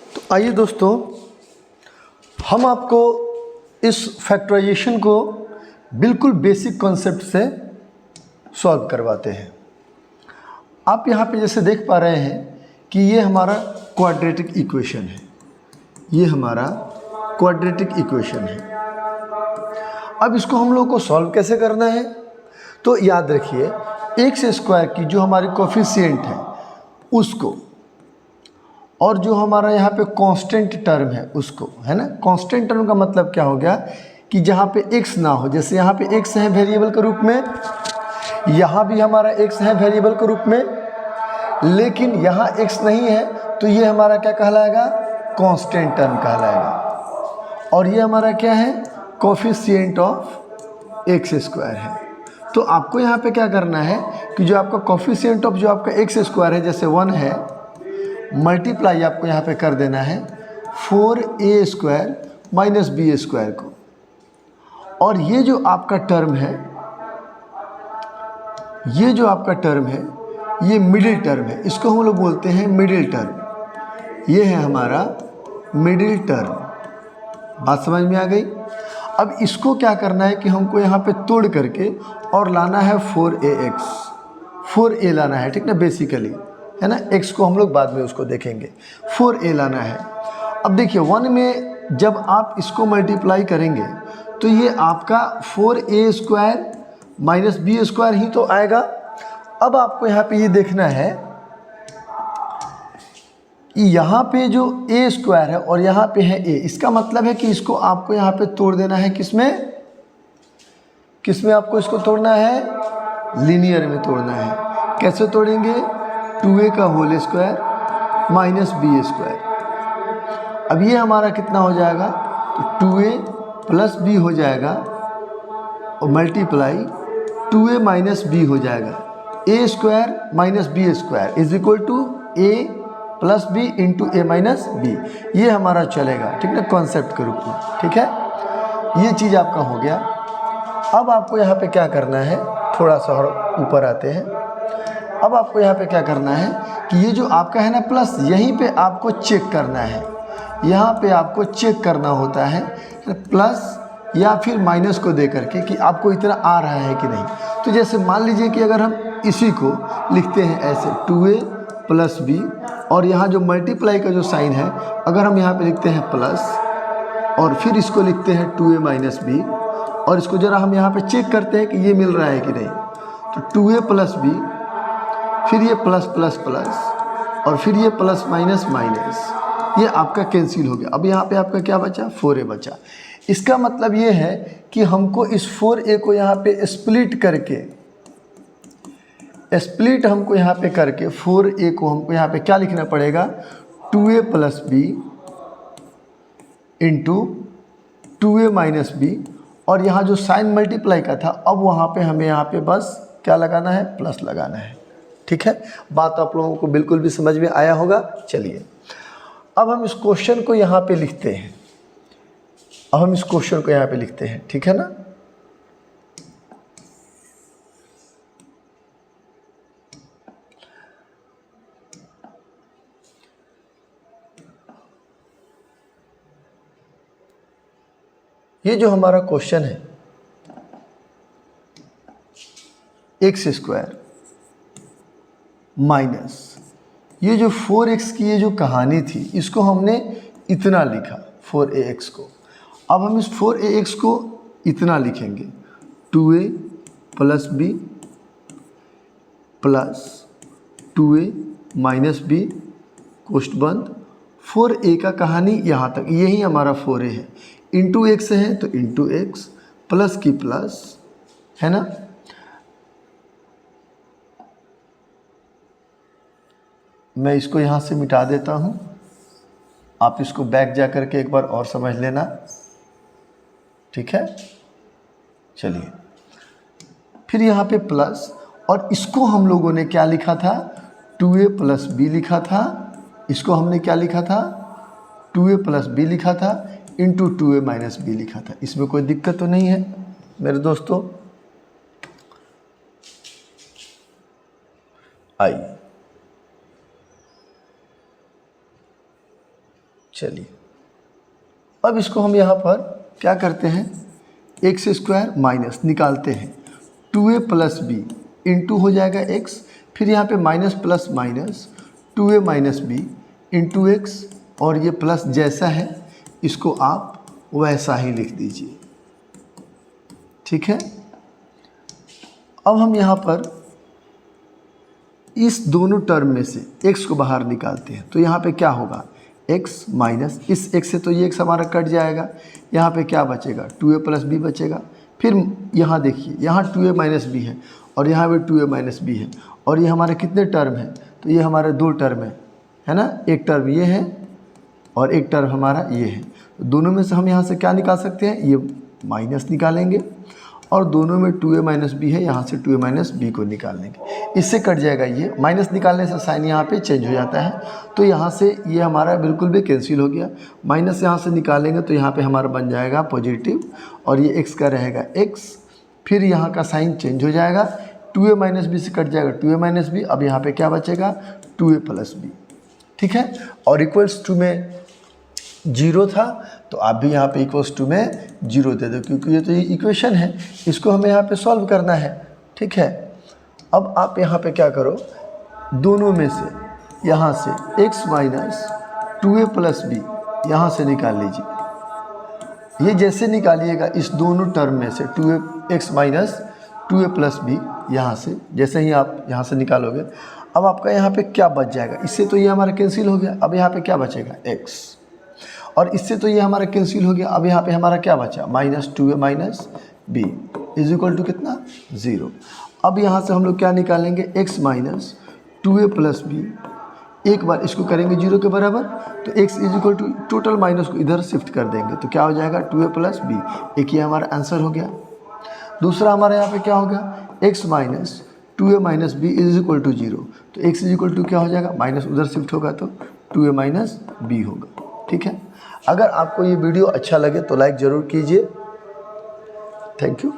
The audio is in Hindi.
तो आइए दोस्तों, हम आपको इस फैक्टराइजेशन को बिल्कुल बेसिक कॉन्सेप्ट से सॉल्व करवाते हैं। आप यहाँ पे जैसे देख पा रहे हैं कि ये हमारा क्वाड्रेटिक इक्वेशन है, ये हमारा क्वाड्रेटिक इक्वेशन है। अब इसको हम लोग को सॉल्व कैसे करना है, तो याद रखिए एक्स स्क्वायर की जो हमारी कोफिशिएंट है उसको, और जो हमारा यहाँ पे कांस्टेंट टर्म है उसको, है ना। कांस्टेंट टर्म का मतलब क्या हो गया कि जहाँ पे x ना हो, जैसे यहाँ पे x है वेरिएबल के रूप में, यहाँ भी हमारा x है वेरिएबल के रूप में, लेकिन यहाँ x नहीं है तो ये हमारा क्या कहलाएगा, कांस्टेंट टर्म कहलाएगा। और ये हमारा क्या है, कोफिशिएंट ऑफ एक्स स्क्वायर है। तो आपको यहाँ पे क्या करना है कि जो आपका कोफिशिएंट ऑफ जो आपका एक्स स्क्वायर है, जैसे 1 है, मल्टीप्लाई आपको यहाँ पे कर देना है 4a square minus B square को। और ये जो आपका टर्म है, ये जो आपका टर्म है, ये मिडिल टर्म है, इसको हम लोग बोलते हैं मिडिल टर्म। ये है हमारा मिडिल टर्म। बात समझ में आ गई। अब इसको क्या करना है कि हमको यहाँ पे तोड़ करके और लाना है 4a लाना है, ठीक ना, बेसिकली, है ना। x को हम लोग बाद में उसको देखेंगे, 4a लाना है। अब देखिए 1 में जब आप इसको मल्टीप्लाई करेंगे तो ये आपका 4a square minus B square ही तो आएगा। अब आपको यहाँ पे ये देखना है कि यहाँ पे जो a स्क्वायर है और यहाँ पे है a, इसका मतलब है कि इसको आपको यहाँ पे तोड़ देना है, किसमें किसमें आपको इसको तोड़ना है, लीनियर में तोड़ना है। कैसे तोड़ेंगे, 2a का whole square minus B square. अब ये हमारा कितना हो जाएगा, तो 2a प्लस बी हो जाएगा और मल्टीप्लाई 2a माइनस बी हो जाएगा। a square minus B square is equal to a plus B into A minus B. ये हमारा चलेगा, ठीक ना, कॉन्सेप्ट के रूप में, ठीक है। ये चीज़ आपका हो गया। अब आपको यहाँ पे क्या करना है, थोड़ा सा और ऊपर आते हैं। अब आपको यहाँ पे क्या करना है कि ये जो आपका है ना प्लस, यहीं पे आपको चेक करना है, यहाँ पे आपको चेक करना होता है प्लस या फिर माइनस को दे करके कि आपको इतना आ रहा है कि नहीं। तो जैसे मान लीजिए कि अगर हम इसी को लिखते हैं ऐसे 2a प्लस बी, और यहाँ जो मल्टीप्लाई का जो साइन है अगर हम यहाँ पे लिखते हैं प्लस और फिर इसको लिखते हैं 2a माइनस बी, और इसको ज़रा हम यहाँ पे चेक करते हैं कि ये मिल रहा है कि नहीं। तो 2a प्लस बी, फिर ये प्लस प्लस प्लस और फिर ये प्लस माइनस माइनस, ये आपका कैंसिल हो गया। अब यहाँ पे आपका क्या बचा, 4a बचा। इसका मतलब ये है कि हमको इस 4a को यहाँ पे स्प्लिट करके, स्प्लिट हमको यहाँ पे करके 4a को हमको यहाँ पे क्या लिखना पड़ेगा, 2a plus B into 2a minus B, और यहाँ जो साइन मल्टीप्लाई का था अब वहाँ पे हमें यहाँ पे बस क्या लगाना है, प्लस लगाना है, ठीक है। बात आप लोगों को बिल्कुल भी समझ में आया होगा। चलिए अब हम इस क्वेश्चन को यहाँ पे लिखते हैं, अब हम इस क्वेश्चन को यहाँ पे लिखते हैं, ठीक है ना। ये जो हमारा क्वेश्चन है, एक्स स्क्वायर माइनस ये जो 4x की ये जो कहानी थी, इसको हमने इतना लिखा 4ax को। अब हम इस 4ax को इतना लिखेंगे 2a plus B plus 2a minus B, कोष्ठ बंद, 4a का कहानी यहाँ तक, यही हमारा 4a है, इंटू एक्स है तो इंटू एक्स, प्लस की प्लस, है ना। मैं इसको यहाँ से मिटा देता हूँ, आप इसको बैक जा कर के एक बार और समझ लेना, ठीक है। चलिए फिर यहाँ पे प्लस, और इसको हम लोगों ने क्या लिखा था, 2a प्लस बी लिखा था। इसको हमने क्या लिखा था, 2a प्लस बी लिखा था इंटू 2a माइनस बी लिखा था। इसमें कोई दिक्कत तो नहीं है मेरे दोस्तों। आइए चलिए अब इसको हम यहाँ पर क्या करते हैं, एक्स स्क्वायर माइनस निकालते हैं 2a प्लस बी इंटू हो जाएगा x, फिर यहाँ पे minus plus minus 2a minus B into X, और ये प्लस जैसा है इसको आप वैसा ही लिख दीजिए। ठीक है, अब हम यहाँ पर इस दोनों टर्म में से x को बाहर निकालते हैं, तो यहाँ पे क्या होगा, x माइनस इस x से तो ये x हमारा कट जाएगा, यहाँ पे क्या बचेगा 2a प्लस बी बचेगा। फिर यहाँ देखिए यहाँ 2a माइनस बी है और यहाँ पे 2a माइनस बी है, और ये हमारे कितने टर्म हैं, तो ये हमारे 2 टर्म है ना, एक टर्म ये है और एक टर्म हमारा ये है। दोनों में से हम यहाँ से क्या निकाल सकते हैं, ये माइनस निकालेंगे, और दोनों में 2a माइनस बी है, यहाँ से 2a माइनस बी को निकाल लेंगे, इससे कट जाएगा। ये माइनस निकालने से साइन यहाँ पे चेंज हो जाता है, तो यहाँ से ये हमारा बिल्कुल भी कैंसिल हो गया। माइनस यहाँ से निकालेंगे तो यहाँ पे हमारा बन जाएगा पॉजिटिव, और ये x का रहेगा x, फिर यहाँ का साइन चेंज हो जाएगा, 2a माइनस बी से कट जाएगा 2a माइनस बी, अब यहाँ पर क्या बचेगा 2a प्लस बी। ठीक है, और इक्वल्स टू में 0 था तो आप भी यहाँ पे इक्वल्स टू में 0 दे दो, क्योंकि ये तो ये इक्वेशन है, इसको हमें यहाँ पे सॉल्व करना है। ठीक है, अब आप यहाँ पे क्या करो, दोनों में से यहाँ से x minus 2a plus B यहाँ से निकाल लीजिए। ये जैसे निकालिएगा इस दोनों टर्म में से 2x minus 2a plus B, यहाँ से जैसे ही आप यहाँ से निकालोगे, अब आपका यहाँ पे क्या बच जाएगा, इससे तो ये हमारा कैंसिल हो गया, अब यहाँ पे क्या बचेगा x, और इससे तो ये हमारा कैंसिल हो गया, अब यहाँ पे हमारा क्या बचा minus 2a minus B is equal to कितना 0। अब यहाँ से हम लोग क्या निकालेंगे, x minus 2a plus B, एक बार इसको करेंगे 0 के बराबर, तो x is equal to total minus को इधर शिफ्ट कर देंगे, तो क्या हो जाएगा 2a प्लस बी, एक ये हमारा आंसर हो गया। दूसरा हमारा यहाँ पे क्या हो गया, x minus 2a minus B is equal to 0, तो x इज इक्वल टू क्या हो जाएगा, माइनस उधर शिफ्ट होगा तो 2a माइनस बी होगा। ठीक है, अगर आपको ये वीडियो अच्छा लगे तो लाइक ज़रूर कीजिए। Thank you.